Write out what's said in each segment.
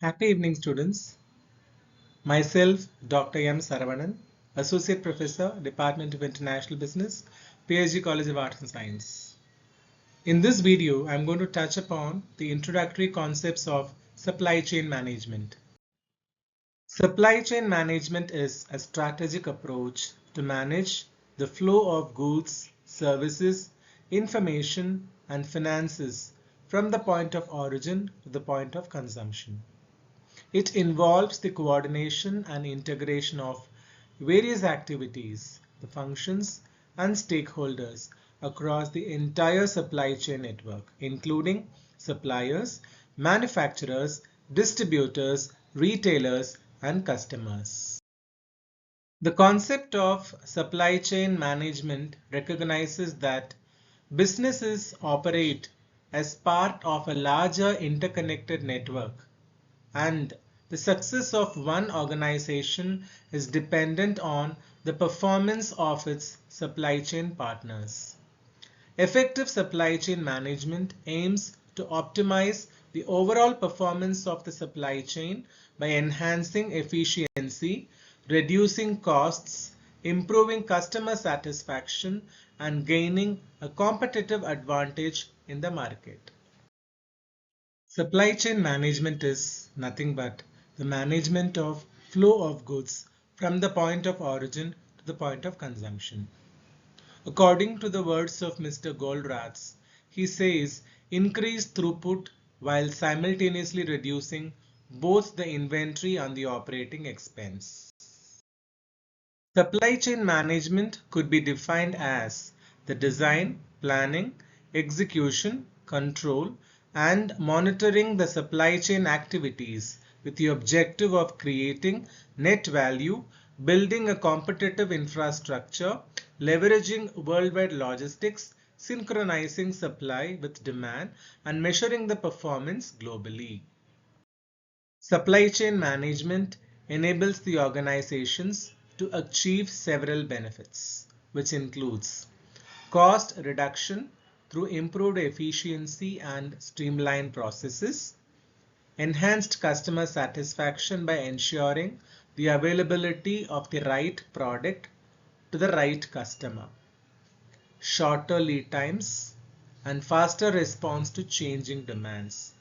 Happy evening, students. Myself, Dr. M. Saravanan, Associate Professor, Department of International Business, PhD College of Arts and Science. In this video, I'm going to touch upon the introductory concepts of supply chain management. Supply chain management is a strategic approach to manage the flow of goods, services, information, and finances from the point of origin to the point of consumption. It involves the coordination and integration of various activities, the functions, and stakeholders across the entire supply chain network, including suppliers, manufacturers, distributors, retailers, and customers. The concept of supply chain management recognizes that businesses operate as part of a larger interconnected network, and the success of one organization is dependent on the performance of its supply chain partners. Effective supply chain management aims to optimize the overall performance of the supply chain by enhancing efficiency, reducing costs, improving customer satisfaction, and gaining a competitive advantage in the market. Supply chain management is nothing but the management of flow of goods from the point of origin to the point of consumption. According to the words of Mr. Goldrats, he says increase throughput while simultaneously reducing both the inventory and the operating expense. Supply chain management could be defined as the design, planning, execution, control, and monitoring the supply chain activities with the objective of creating net value, building a competitive infrastructure, leveraging worldwide logistics, synchronizing supply with demand, and measuring the performance globally. Supply chain management enables the organizations to achieve several benefits, which includes cost reduction through improved efficiency and streamlined processes, enhanced customer satisfaction by ensuring the availability of the right product to the right customer, shorter lead times, and faster response to changing demands.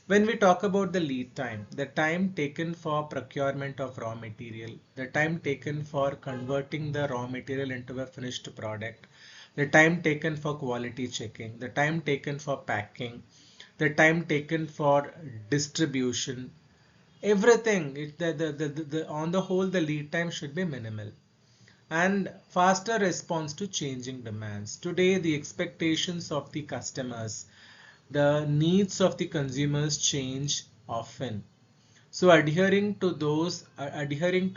When we talk about the lead time, the time taken for procurement of raw material, the time taken for converting the raw material into a finished product, the time taken for quality checking, the time taken for packing, the time taken for distribution, everything, on the whole, the lead time should be minimal. And faster response to changing demands. Today, the expectations of the customers, the needs of the consumers change often. So adhering to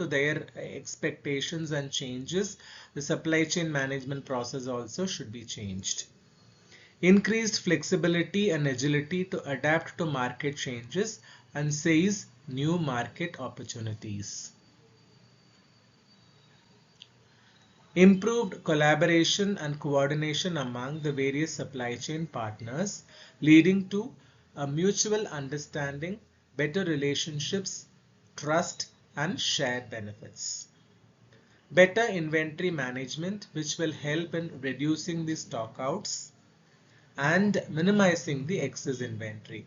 their expectations and changes, the supply chain management process also should be changed. Increased flexibility and agility to adapt to market changes and seize new market opportunities. Improved collaboration and coordination among the various supply chain partners, leading to a mutual understanding, better relationships, trust, and shared benefits. Better inventory management, which will help in reducing the stockouts and minimizing the excess inventory.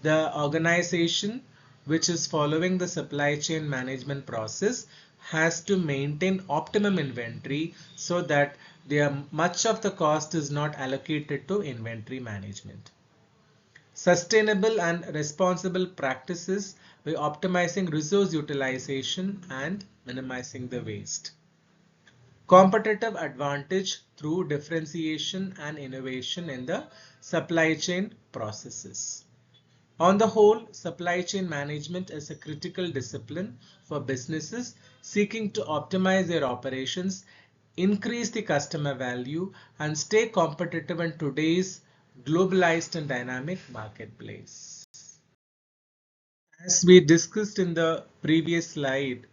The organization which is following the supply chain management process has to maintain optimum inventory so that much of the cost is not allocated to inventory management. Sustainable and responsible practices by optimizing resource utilization and minimizing the waste. Competitive advantage through differentiation and innovation in the supply chain processes. On the whole, supply chain management is a critical discipline for businesses seeking to optimize their operations, increase the customer value, and stay competitive in today's globalized and dynamic marketplace. As we discussed in the previous slide,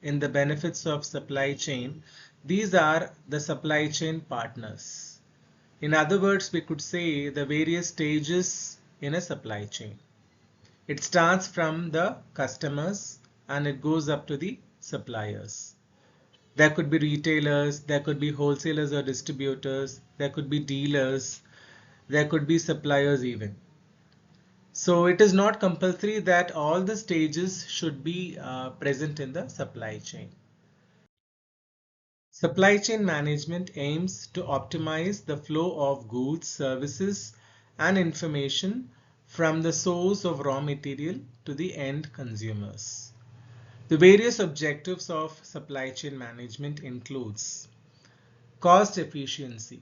in the benefits of supply chain, these are the supply chain partners. In other words, we could say the various stages in a supply chain. It starts from the customers and it goes up to the suppliers. There could be retailers, there could be wholesalers or distributors, there could be dealers, there could be suppliers even. So it is not compulsory that all the stages should be present in the supply chain. Supply chain management aims to optimize the flow of goods, services, and information from the source of raw material to the end consumers. The various objectives of supply chain management includes cost efficiency.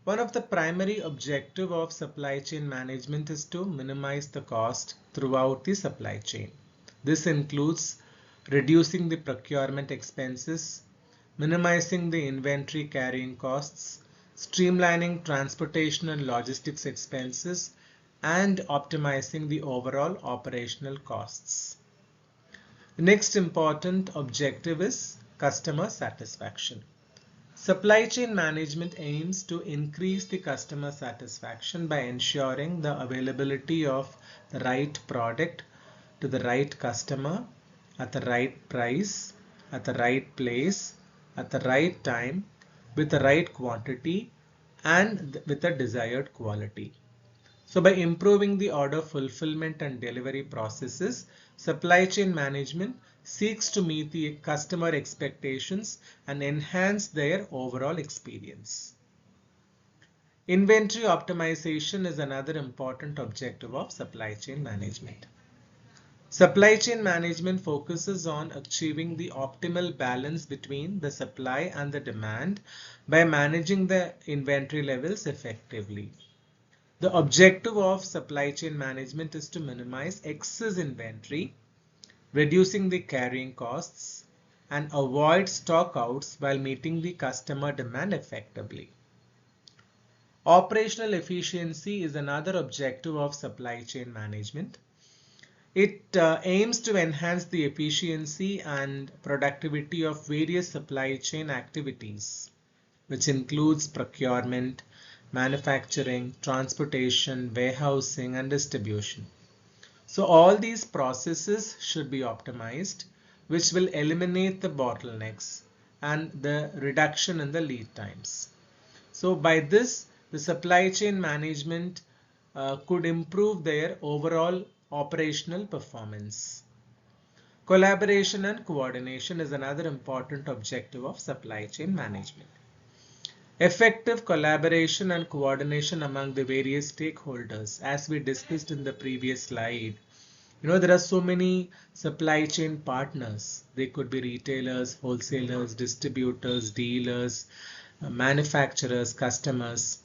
One of the primary objectives of supply chain management is to minimize the cost throughout the supply chain. This includes reducing the procurement expenses, minimizing the inventory carrying costs, streamlining transportation and logistics expenses, and optimizing the overall operational costs. The next important objective is customer satisfaction. Supply chain management aims to increase the customer satisfaction by ensuring the availability of the right product to the right customer at the right price, at the right place, at the right time, with the right quantity, and with the desired quality. So by improving the order fulfillment and delivery processes, supply chain management seeks to meet the customer expectations and enhance their overall experience. Inventory optimization is another important objective of supply chain management. Supply chain management focuses on achieving the optimal balance between the supply and the demand by managing the inventory levels effectively. The objective of supply chain management is to minimize excess inventory, reducing the carrying costs, and avoid stockouts while meeting the customer demand effectively. Operational efficiency is another objective of supply chain management. It aims to enhance the efficiency and productivity of various supply chain activities, which includes procurement, manufacturing, transportation, warehousing, and distribution. So all these processes should be optimized, which will eliminate the bottlenecks and the reduction in the lead times. So by this, the supply chain management could improve their overall operational performance. Collaboration and coordination is another important objective of supply chain management. Effective collaboration and coordination among the various stakeholders, as we discussed in the previous slide. There are so many supply chain partners. They could be retailers, wholesalers, distributors, dealers, manufacturers, customers.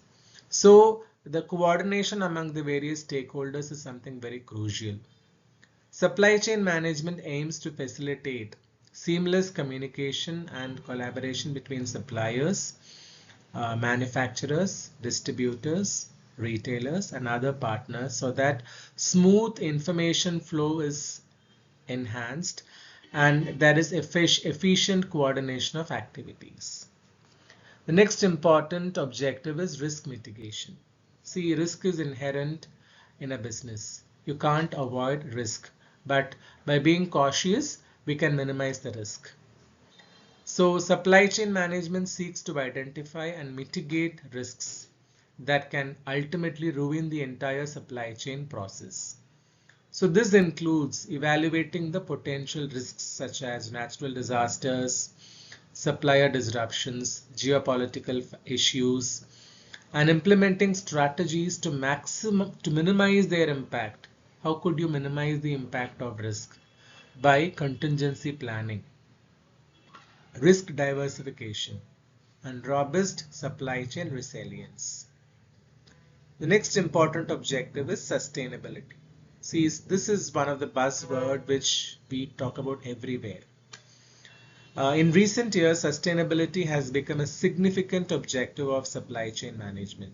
So the coordination among the various stakeholders is something very crucial. Supply chain management aims to facilitate seamless communication and collaboration between suppliers, manufacturers, distributors, retailers, and other partners so that smooth information flow is enhanced and there is efficient coordination of activities. The next important objective is risk mitigation. See, risk is inherent in a business. You can't avoid risk, but by being cautious, we can minimize the risk. So supply chain management seeks to identify and mitigate risks that can ultimately ruin the entire supply chain process. So this includes evaluating the potential risks such as natural disasters, supplier disruptions, geopolitical issues, and implementing strategies to minimize their impact. How could you minimize the impact of risk? By contingency planning, risk diversification, and robust supply chain resilience. The next important objective is sustainability. See, this is one of the buzzwords which we talk about everywhere. In recent years, sustainability has become a significant objective of supply chain management.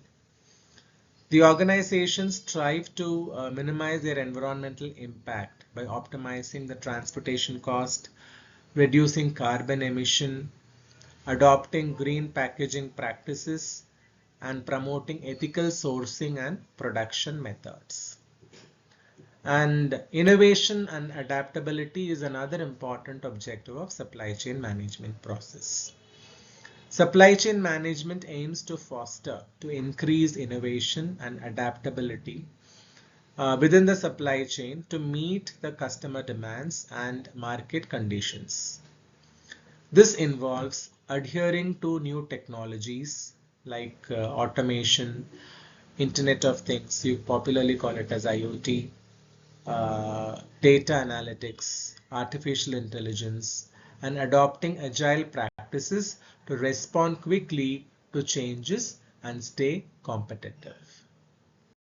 The organizations strive to minimize their environmental impact by optimizing the transportation cost, reducing carbon emission, adopting green packaging practices, and promoting ethical sourcing and production methods. And innovation and adaptability is another important objective of supply chain management process. Supply chain management aims to increase innovation and adaptability within the supply chain to meet the customer demands and market conditions. This involves adhering to new technologies like automation, Internet of Things, you popularly call it as IoT, data analytics, artificial intelligence, and adopting agile practices to respond quickly to changes and stay competitive.